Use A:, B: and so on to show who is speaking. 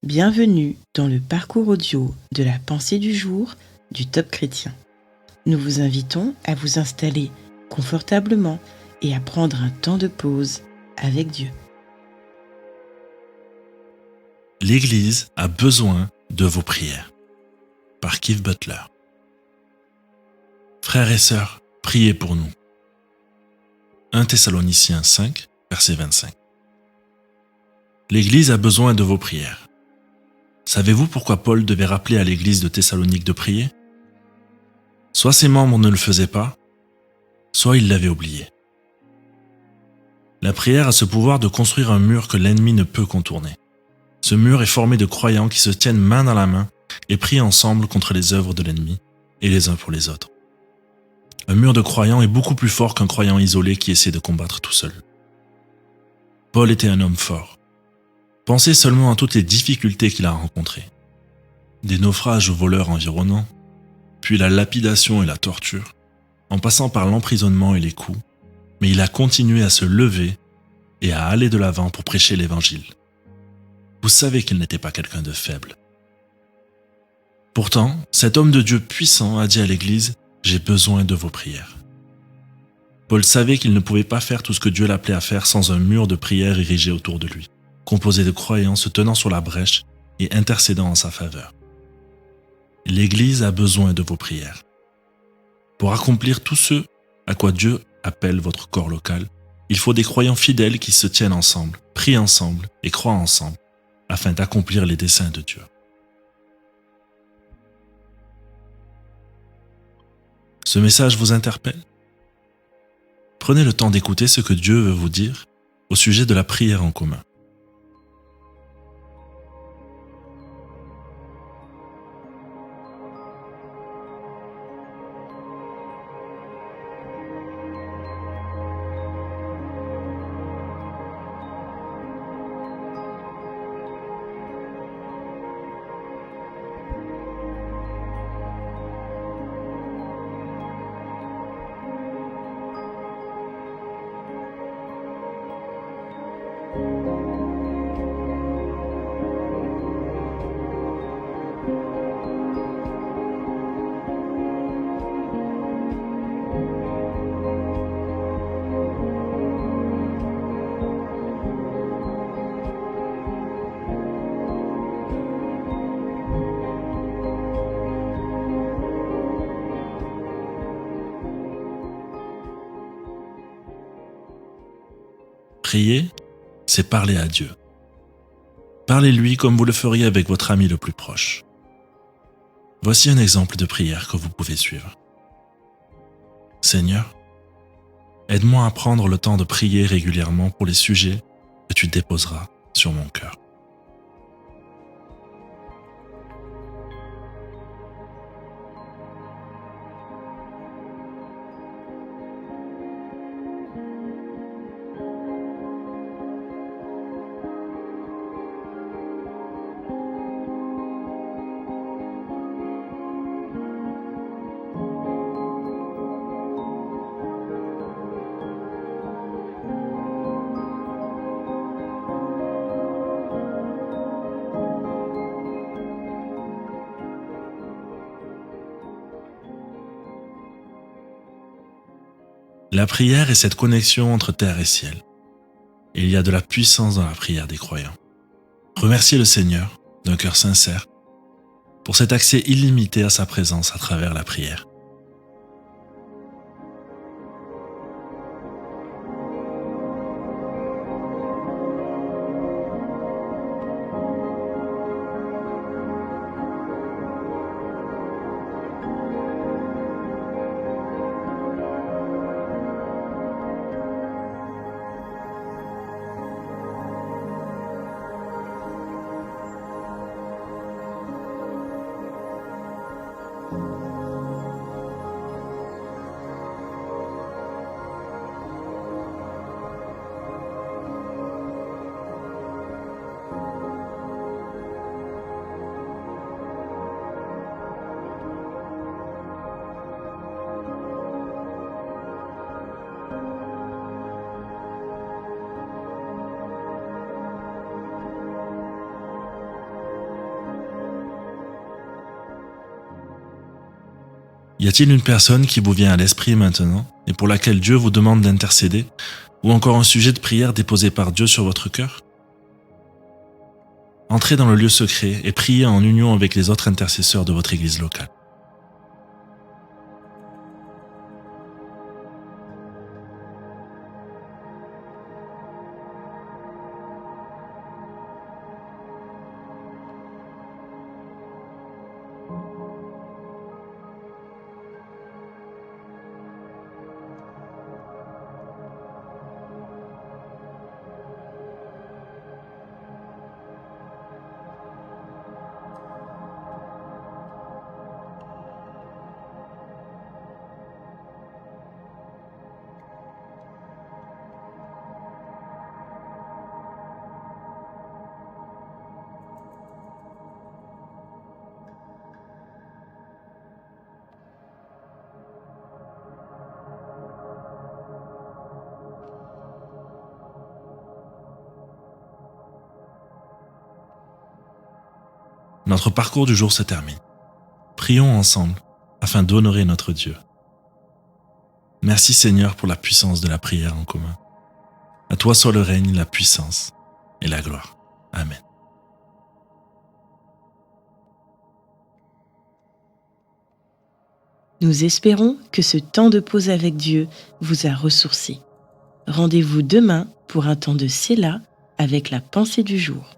A: Bienvenue dans le parcours audio de la pensée du jour du Top Chrétien. Nous vous invitons à vous installer confortablement et à prendre un temps de pause avec Dieu.
B: L'Église a besoin de vos prières. Par Keith Butler. Frères et sœurs, priez pour nous. 1 Thessaloniciens 5, verset 25. L'Église a besoin de vos prières. Savez-vous pourquoi Paul devait rappeler à l'Église de Thessalonique de prier ? Soit ses membres ne le faisaient pas, soit ils l'avaient oublié. La prière a ce pouvoir de construire un mur que l'ennemi ne peut contourner. Ce mur est formé de croyants qui se tiennent main dans la main et prient ensemble contre les œuvres de l'ennemi et les uns pour les autres. Un mur de croyants est beaucoup plus fort qu'un croyant isolé qui essaie de combattre tout seul. Paul était un homme fort. Pensez seulement à toutes les difficultés qu'il a rencontrées. Des naufrages aux voleurs environnants, puis la lapidation et la torture, en passant par l'emprisonnement et les coups, mais il a continué à se lever et à aller de l'avant pour prêcher l'Évangile. Vous savez qu'il n'était pas quelqu'un de faible. Pourtant, cet homme de Dieu puissant a dit à l'Église « J'ai besoin de vos prières ». Paul savait qu'il ne pouvait pas faire tout ce que Dieu l'appelait à faire sans un mur de prière érigé autour de lui, composé de croyants se tenant sur la brèche et intercédant en sa faveur. L'Église a besoin de vos prières. Pour accomplir tout ce à quoi Dieu appelle votre corps local, il faut des croyants fidèles qui se tiennent ensemble, prient ensemble et croient ensemble, afin d'accomplir les desseins de Dieu. Ce message vous interpelle ? Prenez le temps d'écouter ce que Dieu veut vous dire au sujet de la prière en commun. Prier, c'est parler à Dieu. Parlez-lui comme vous le feriez avec votre ami le plus proche. Voici un exemple de prière que vous pouvez suivre. Seigneur, aide-moi à prendre le temps de prier régulièrement pour les sujets que tu déposeras sur mon cœur. La prière est cette connexion entre terre et ciel. Et il y a de la puissance dans la prière des croyants. Remerciez le Seigneur, d'un cœur sincère, pour cet accès illimité à sa présence à travers la prière. Y a-t-il une personne qui vous vient à l'esprit maintenant et pour laquelle Dieu vous demande d'intercéder, ou encore un sujet de prière déposé par Dieu sur votre cœur? Entrez dans le lieu secret et priez en union avec les autres intercesseurs de votre église locale. Notre parcours du jour se termine. Prions ensemble afin d'honorer notre Dieu. Merci Seigneur pour la puissance de la prière en commun. À toi soit le règne, la puissance et la gloire. Amen.
A: Nous espérons que ce temps de pause avec Dieu vous a ressourci. Rendez-vous demain pour un temps de Séla avec la pensée du jour.